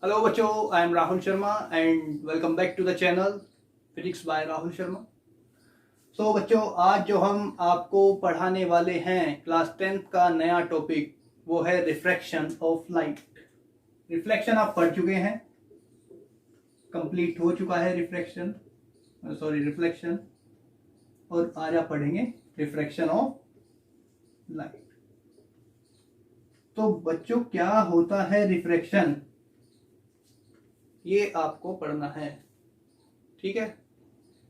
Hello बच्चों, I am Rahul Sharma and welcome back to the channel Physics by Rahul Sharma। So बच्चों, आज जो हम आपको पढ़ाने वाले हैं क्लास 10th का नया टॉपिक वो है रिफ्रैक्शन ऑफ लाइट। रिफ्लेक्शन आप पढ़ चुके हैं, कंप्लीट हो चुका है रिफ्लेक्शन, और आज आप पढ़ेंगे रिफ्रैक्शन ऑफ लाइट। तो बच्चों, क्या होता है रिफ्रैक्शन, ये आपको पढ़ना है, ठीक है।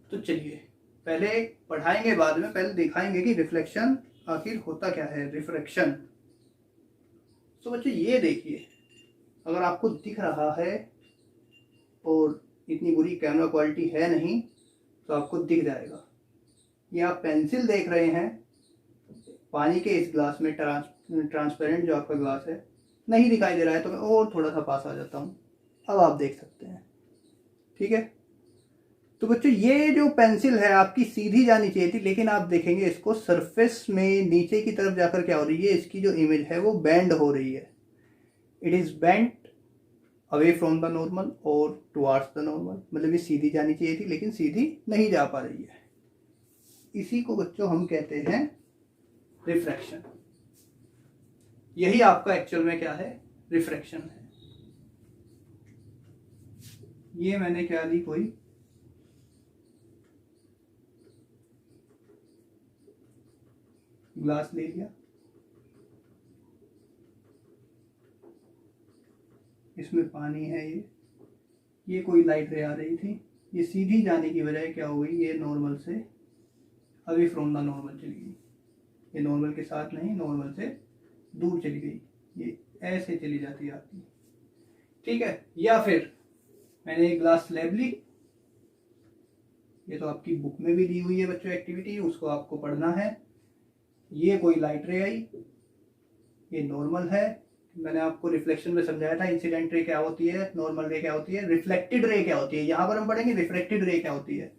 तो चलिए पहले पढ़ाएंगे, बाद में पहले दिखाएंगे कि रिफ्लेक्शन आखिर होता क्या है, रिफ्रैक्शन। तो बच्चों ये देखिए, अगर आपको दिख रहा है और इतनी बुरी कैमरा क्वालिटी है नहीं तो आपको दिख जाएगा। ये आप पेंसिल देख रहे हैं पानी के इस ग्लास में, ट्रांसपेरेंट जो आपका ग्लास है, नहीं दिखाई दे रहा है तो मैं और थोड़ा सा पास आ जाता हूँ, अब आप देख सकते हैं, ठीक है। तो बच्चों ये जो पेंसिल है आपकी सीधी जानी चाहिए थी, लेकिन आप देखेंगे इसको सरफेस में नीचे की तरफ जाकर क्या हो रही है, इसकी जो इमेज है वो बेंड हो रही है। It is bend away from the normal और टुवार्ड्स द नॉर्मल, मतलब ये सीधी जानी चाहिए थी लेकिन सीधी नहीं जा पा रही है। इसी को बच्चों हम कहते हैं रिफ्रैक्शन। यही आपका एक्चुअल में क्या है, रिफ्रैक्शन है। ये मैंने क्या ली, कोई ग्लास ले लिया, इसमें पानी है, ये कोई लाइट रे आ रही थी, ये सीधी जाने की बजाय क्या हो गई, ये नॉर्मल से अवे फ्रॉम द नॉर्मल चली गई। ये नॉर्मल के साथ नहीं, नॉर्मल से दूर चली गई, ये ऐसे चली जाती है आपकी, ठीक है। या फिर मैंने एक ग्लास स्लैब ली, ये तो आपकी बुक में भी दी हुई है बच्चों एक्टिविटी, उसको आपको पढ़ना है। ये कोई लाइट रे आई, ये नॉर्मल है। मैंने आपको रिफ्लेक्शन में समझाया था इंसिडेंट रे क्या होती है, नॉर्मल रे क्या होती है, रिफ्लेक्टेड रे क्या होती है। यहाँ पर हम पढ़ेंगे रिफ्लेक्टेड रे क्या होती है।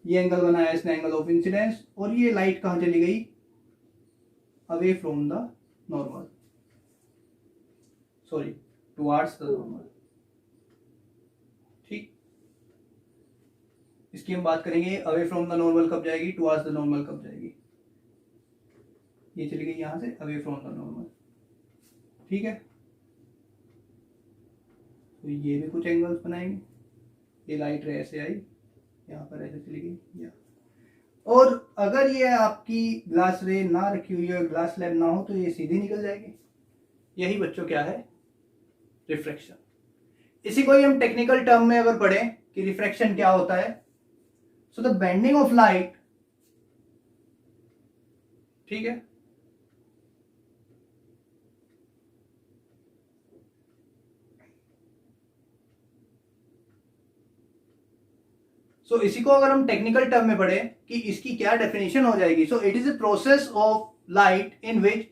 ये एंगल बनाया इसने, एंगल ऑफ इंसिडेंस, और ये लाइट कहाँ चली गई, away from the normal, sorry towards the normal, ठीक। इसकी हम बात करेंगे, अवे फ्रॉम द नॉर्मल कब जाएगी, टुवार्ड्स द नॉर्मल कब जाएगी। ये चली गई यहां से अवे फ्रॉम द नॉर्मल, ठीक है। तो ये भी कुछ एंगल्स बनाएंगे, ये लाइट रे ऐसे आई, यहाँ पर ऐसे चली गई, या और अगर ये आपकी ग्लास रे ना रखी हुई है, ग्लास स्लैब ना हो, तो ये सीधी निकल जाएगी। यही बच्चों क्या है, रिफ्रैक्शन। इसी को ही हम टेक्निकल टर्म में अगर पढ़ें कि रिफ्रैक्शन क्या होता है, so the bending of light, ठीक है। सो इसी को अगर हम टेक्निकल टर्म में पढ़े कि इसकी क्या डेफिनेशन हो जाएगी, so it is a process of light in which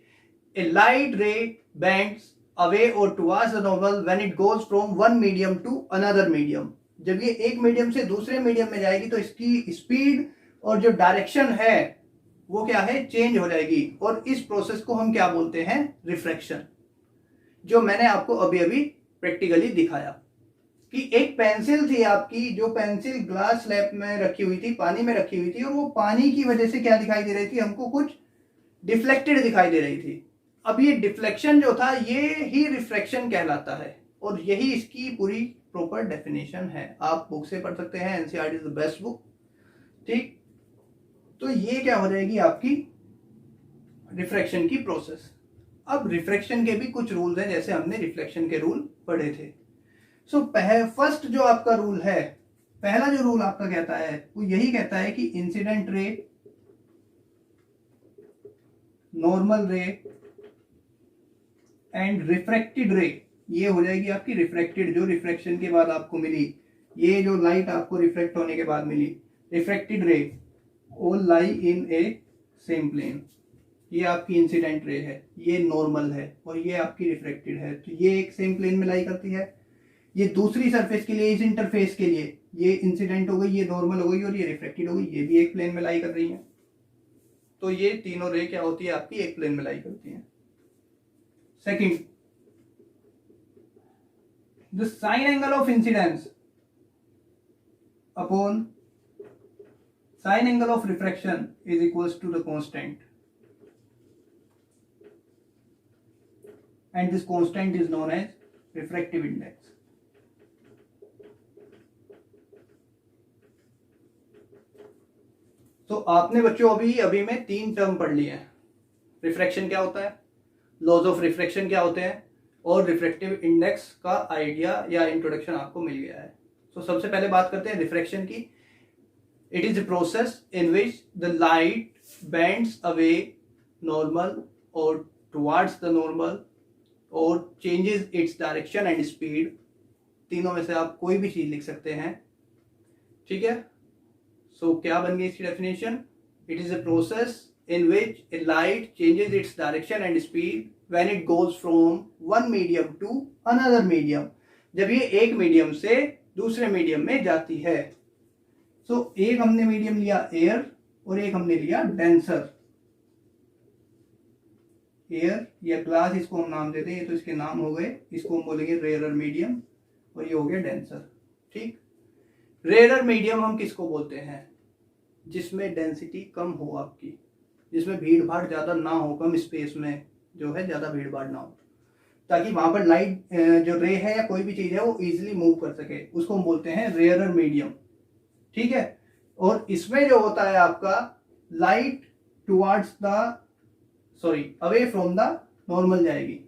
a light ray bends away और towards the normal when it goes from one medium to another medium. जब ये एक मीडियम से दूसरे मीडियम में जाएगी तो इसकी स्पीड और जो डायरेक्शन है वो क्या है, चेंज हो जाएगी, और इस प्रोसेस को हम क्या बोलते हैं, रिफ्रैक्शन। जो मैंने आपको अभी अभी प्रैक्टिकली दिखाया कि एक पेंसिल थी आपकी, जो पेंसिल ग्लास स्लैब में रखी हुई थी, पानी में रखी हुई थी, और वो पानी की वजह से क्या दिखाई दे रही थी, हमको कुछ डिफ्लेक्टेड दिखाई दे रही थी। अब ये डिफ्लेक्शन जो था ये ही रिफ्रैक्शन कहलाता है, और यही इसकी पूरी प्रॉपर डेफिनेशन है। आप बुक से पढ़ सकते हैं, NCERT is the best book, ठीक। तो ये क्या हो जाएगी आपकी रिफ्रैक्शन की प्रोसेस। अब रिफ्रैक्शन के भी कुछ रूल्स हैं, जैसे हमने रिफ्लेक्शन के रूल पढ़े थे। सो फर्स्ट जो आपका रूल है, पहला जो रूल आपका कहता है वो यही कहता है कि इंसिडेंट रे, नॉर्मल रे एंड रिफ्रैक्टेड रे, ये हो जाएगी आपकी रिफ्रैक्टेड, जो रिफ्रैक्शन के बाद आपको मिली, ये जो लाइट आपको रिफ्रैक्ट होने के बाद मिली, रिफ्रैक्टेड रे, ऑल लाई इन ए सेम प्लेन। ये आपकी इंसिडेंट रे है, ये नॉर्मल है, और ये आपकी रिफ्रैक्टेड है, तो ये एक सेम प्लेन में लाई करती है। ये दूसरी सरफेस के लिए, इस इंटरफेस के लिए, ये इंसिडेंट हो गई, ये नॉर्मल हो गई, और ये रिफ्लेक्टेड हो गई, ये भी एक प्लेन में लाई कर रही है। तो ये तीनों रे क्या होती है आपकी, एक प्लेन में लाई करती है। Second, the sine angle of incidence upon sine angle of refraction is equals to the constant, and this constant is known as refractive index. तो आपने बच्चों अभी में 3 टर्म पढ़ लिए हैं। रिफ्रैक्शन क्या होता है, लॉज ऑफ रिफ्रैक्शन क्या होते हैं, और रिफ्रैक्टिव इंडेक्स का आइडिया या इंट्रोडक्शन आपको मिल गया है। तो सबसे पहले बात करते हैं रिफ्रैक्शन की। It is a process in which the light bends away normal और टुवर्ड्स द नॉर्मल और changes its direction and speed. तीनों में से आप कोई भी चीज लिख सकते हैं, ठीक है। सो क्या बन गई इसकी definition? It is a process in which a light changes its direction and speed when it goes from one medium to another medium, जब ये एक मीडियम से दूसरे मीडियम में जाती है। सो एक हमने मीडियम लिया एयर और एक हमने लिया डेंसर। एयर या ग्लास इसको हम नाम देते हैं, ये तो इसके नाम हो गए, इसको हम बोलेंगे रेयरर मीडियम, और ये हो गया डेंसर, ठीक। रेयरर मीडियम हम किसको बोलते हैं? जिसमें डेंसिटी कम हो आपकी, जिसमें भीड़ भाड़ ज्यादा ना हो, कम स्पेस में जो है ज्यादा भीड़ भाड़ ना हो, ताकि वहां पर लाइट जो रे है या कोई भी चीज है वो इजीली मूव कर सके, उसको हम बोलते हैं रेयरर मीडियम, ठीक है। और इसमें जो होता है आपका light towards the away from the normal जाएगी।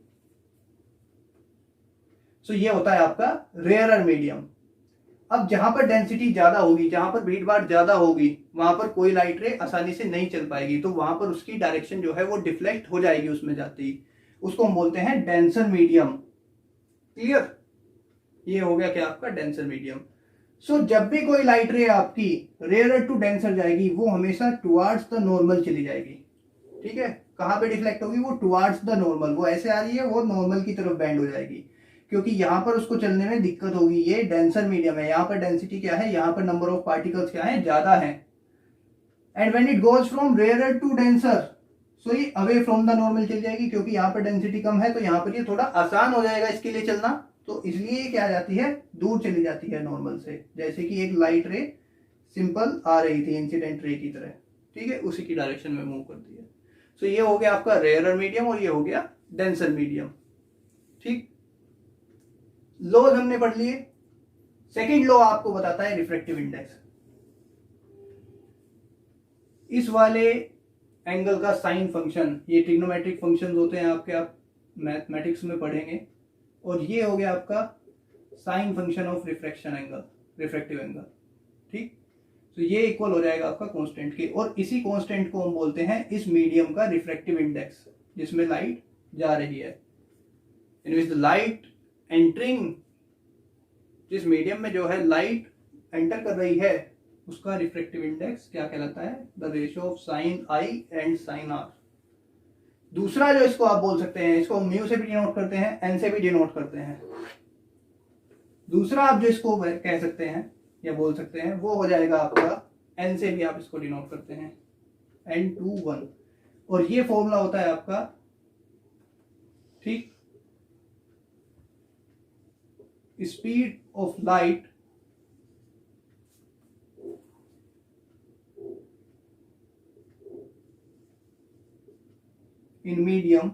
सो ये होता है आपका रेयरर मीडियम। अब जहां पर डेंसिटी ज्यादा होगी, जहां पर भीड़ भाड़ ज्यादा होगी, वहां पर कोई लाइट रे आसानी से नहीं चल पाएगी, तो वहां पर उसकी डायरेक्शन जो है वो डिफ्लेक्ट हो जाएगी उसमें जाती ही, उसको हम बोलते हैं डेंसर मीडियम। क्लियर? ये हो गया क्या आपका डेंसर मीडियम। सो जब भी कोई लाइट रे आपकी रेयर टू डेंसर जाएगी, वो हमेशा टुवर्ड्स द नॉर्मल चली जाएगी, ठीक है। कहां पे डिफ्लेक्ट होगी? वो टुवर्ड्स द नॉर्मल, वो ऐसे आ रही है, वो नॉर्मल की तरफ बेंड हो जाएगी, क्योंकि यहां पर उसको चलने में दिक्कत होगी। ये डेंसर मीडियम है, यहां पर डेंसिटी क्या है, यहां पर नंबर ऑफ पार्टिकल्स क्या है, ज्यादा है। And when it goes from rarer to denser, so ये अवे फ्रॉम द नॉर्मल चल जाएगी, क्योंकि यहां पर डेंसिटी कम है, तो यहां पर ये थोड़ा आसान हो जाएगा इसके लिए चलना, तो इसलिए ये क्या जाती है, दूर चली जाती है नॉर्मल से। जैसे कि एक लाइट रे सिंपल आ रही थी इंसिडेंट रे की तरह, ठीक है, उसी की डायरेक्शन में मूव करती है। सो ये हो गया आपका रेयरर मीडियम और ये हो गया डेंसर मीडियम, ठीक। लॉज हमने पढ़ लिए। सेकंड लॉ आपको बताता है रिफ्रैक्टिव इंडेक्स। इस वाले एंगल का साइन फंक्शन, ये ट्रिग्नोमेट्रिक फंक्शंस होते हैं आपके, आप मैथमेटिक्स में पढ़ेंगे, और ये हो गया आपका sine function of refraction angle, refractive angle, ठीक। तो ये इक्वल हो जाएगा आपका कांस्टेंट के, और इसी कांस्टेंट को हम बोलते हैं इस मीडियम का रिफ्रैक्टिव इंडेक्स, जिसमें लाइट जा रही है, इन विच द लाइट एंटरिंग, जिस मीडियम में जो है लाइट एंटर कर रही है, उसका रिफ्रैक्टिव इंडेक्स क्या कहलाता है? The ratio of sine I and sine R. दूसरा जो इसको आप बोल सकते हैं, इसको म्यू से भी डिनोट करते हैं, एन से भी डिनोट करते हैं। दूसरा आप जो इसको कह सकते हैं या बोल सकते हैं, वो हो जाएगा आपका एन से भी आप इसको डिनोट करते हैं, n2 1, और ये फॉर्मूला होता है आपका, ठीक, speed of light in medium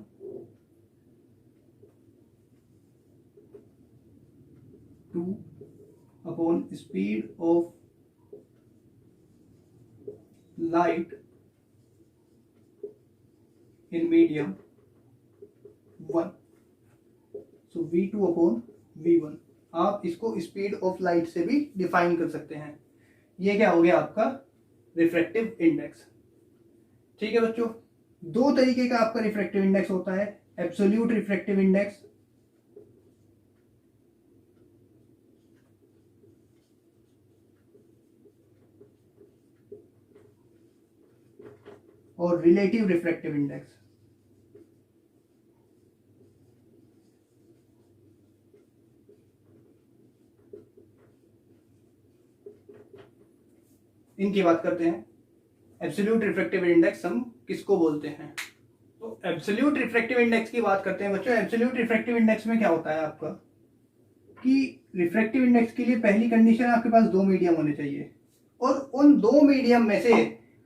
to upon speed of light in medium 1, so v2 upon v1। आप इसको स्पीड ऑफ लाइट से भी डिफाइन कर सकते हैं। ये क्या हो गया आपका रिफ्रैक्टिव इंडेक्स, ठीक है बच्चों। दो तरीके का आपका रिफ्रैक्टिव इंडेक्स होता है, एब्सोल्यूट रिफ्रैक्टिव इंडेक्स और रिलेटिव रिफ्रैक्टिव इंडेक्स। इनकी बात करते हैं। एब्सोल्यूट रिफ्रैक्टिव इंडेक्स हम किसको बोलते हैं? तो एब्सोल्यूट रिफ्रैक्टिव इंडेक्स की बात करते हैं बच्चों। एब्सोल्यूट रिफ्रैक्टिव इंडेक्स में क्या होता है आपका, कि रिफ्रैक्टिव इंडेक्स के लिए पहली कंडीशन आपके पास दो मीडियम होने चाहिए, और उन दो मीडियम में से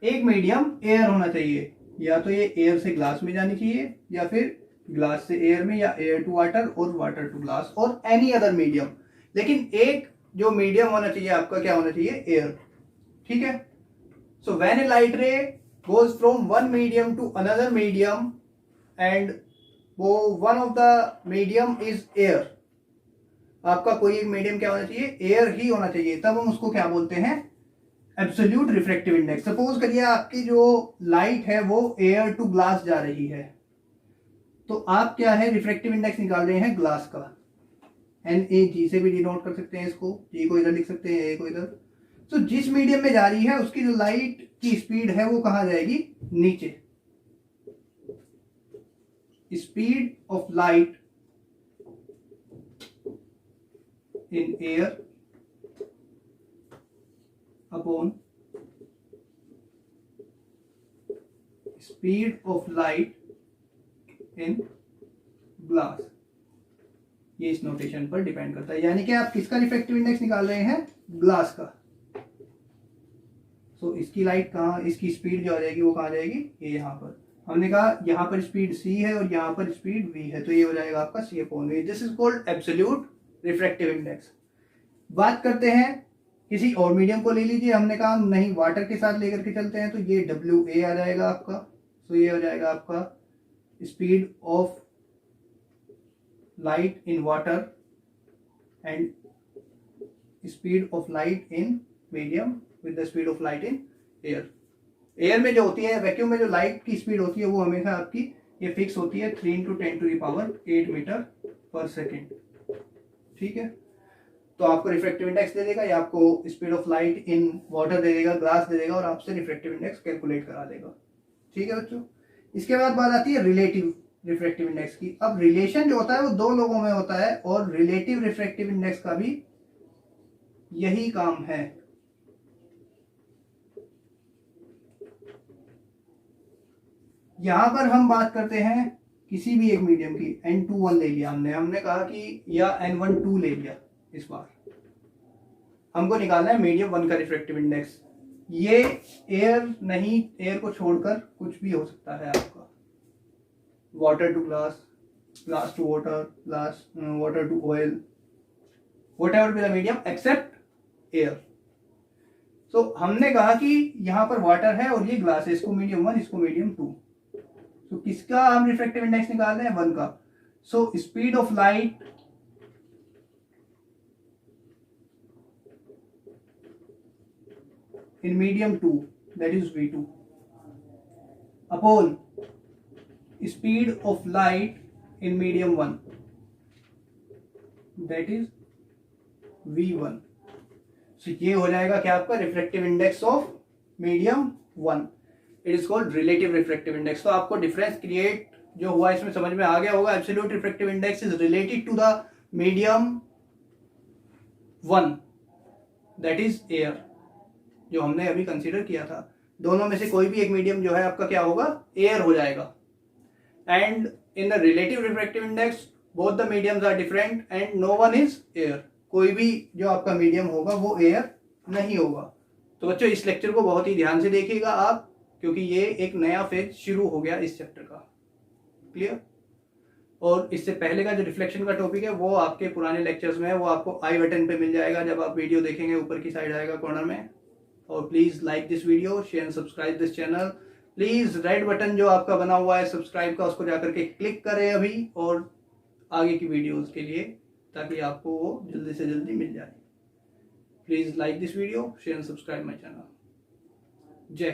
एक मीडियम एयर होना चाहिए। या तो ये एयर से ग्लास में जानी चाहिए, या फिर ग्लास से एयर में, या एयर टू वाटर और वाटर टू ग्लास, और एनी अदर मीडियम। लेकिन एक जो मीडियम होना चाहिए आपका क्या होना चाहिए? एयर। ठीक है। So when a light ray goes from one medium to another medium and वो one of the medium is air, आपका कोई एक मीडियम क्या होना चाहिए? एयर ही होना चाहिए। तब हम उसको क्या बोलते हैं? Absolute refractive index. सपोज करिए आपकी जो लाइट है वो एयर टू ग्लास जा रही है, तो आप क्या है? रिफ्रैक्टिव इंडेक्स निकाल रहे हैं ग्लास का। NaG से भी डिनोट कर सकते हैं इसको, G को इधर लिख सकते हैं, A को इधर। तो जिस मीडियम में जा रही है उसकी जो लाइट की स्पीड है वो कहाँ जाएगी? नीचे। Speed of light in air upon speed of light in glass, ये इस नोटेशन पर डिपेंड करता है। यानी कि आप किसका रिफ्रैक्टिव इंडेक्स निकाल रहे हैं? ग्लास का। सो इसकी लाइट कहाँ, इसकी स्पीड जो आ जाएगी वो कहाँ जाएगी? ये यहाँ पर। हमने कहा यहाँ पर स्पीड c है और यहाँ पर स्पीड v है, तो ये हो जाएगा आपका c/v। This is called absolute refractive index. बात करते हैं किसी और मीडियम को ले लीजिए। हमने कहा नहीं, वाटर के साथ लेकर के चलते हैं, तो ये WA आ जाएगा आपका। तो ये हो जाएगा आपका speed of light in water and speed of light in medium with the speed of light in air. Air में जो होती है, वैक्यूम में जो लाइट की स्पीड होती है वो हमेशा आपकी ये फिक्स होती है 3 × 10⁸ मीटर पर सेकेंड। ठीक है। तो आपको रिफ्रैक्टिव इंडेक्स दे देगा, या आपको speed of light in water दे देगा, ग्लास दे देगा, और आपसे रिफ्रैक्टिव इंडेक्स कैलकुलेट करा देगा। ठीक है बच्चों। इसके बाद बात आती है रिलेटिव रिफ्रैक्टिव इंडेक्स की। अब रिलेशन जो होता है वो दो लोगों में होता है, और रिलेटिव रिफ्रैक्टिव इंडेक्स का भी यही काम है। यहां पर हम बात करते हैं किसी भी एक मीडियम की। N21 ले लिया हमने कहा कि, या N12 ले लिया। इस बार हमको निकालना है मीडियम 1 का रिफ्रैक्टिव इंडेक्स। ये एयर नहीं, एयर को छोड़कर कुछ भी हो सकता है आपका। Water to glass, glass to water, glass water to oil, whatever be the medium except air. तो हमने कहा कि यहां पर वाटर है और ये ग्लास है, इसको मीडियम 1, इसको मीडियम 2। तो किसका हम रिफ्रैक्टिव इंडेक्स निकाल रहे हैं? 1 का। So speed of light in medium 2, that is V2, upon speed of light in medium 1, that is V1। so ये हो जाएगा क्या आपका? Refractive index of medium 1। It is called relative refractive index. तो आपको डिफरेंस क्रिएट जो हुआ इसमें समझ में आ गया होगा। Absolute refractive index is related to the medium 1, that is air, जो हमने अभी कंसीडर किया था। दोनों में से कोई भी एक मीडियम जो है आपका क्या होगा? एयर हो जाएगा। And in the relative refractive index both the mediums are different and no one is air. कोई भी जो आपका मीडियम होगा वो एयर नहीं होगा। तो बच्चों इस लेक्चर को बहुत ही ध्यान से देखिएगा आप, क्योंकि ये एक नया फेज शुरू हो गया इस चैप्टर का। क्लियर? और इससे पहले का जो रिफ्लेक्शन का टॉपिक है वो आपके पुराने लेक्चर्स में है, वो आपको आई बटन पे मिल जाएगा जब आप वीडियो देखेंगे, ऊपर की साइड आएगा कॉर्नर में। और please like this video, share and subscribe this channel. Please red button जो आपका बना हुआ है सब्सक्राइब का, उसको जाकर के क्लिक करें अभी, और आगे की वीडियोस के लिए, ताकि आपको वो जल्दी से जल्दी मिल जाए। Please like this video, share and subscribe my channel. जय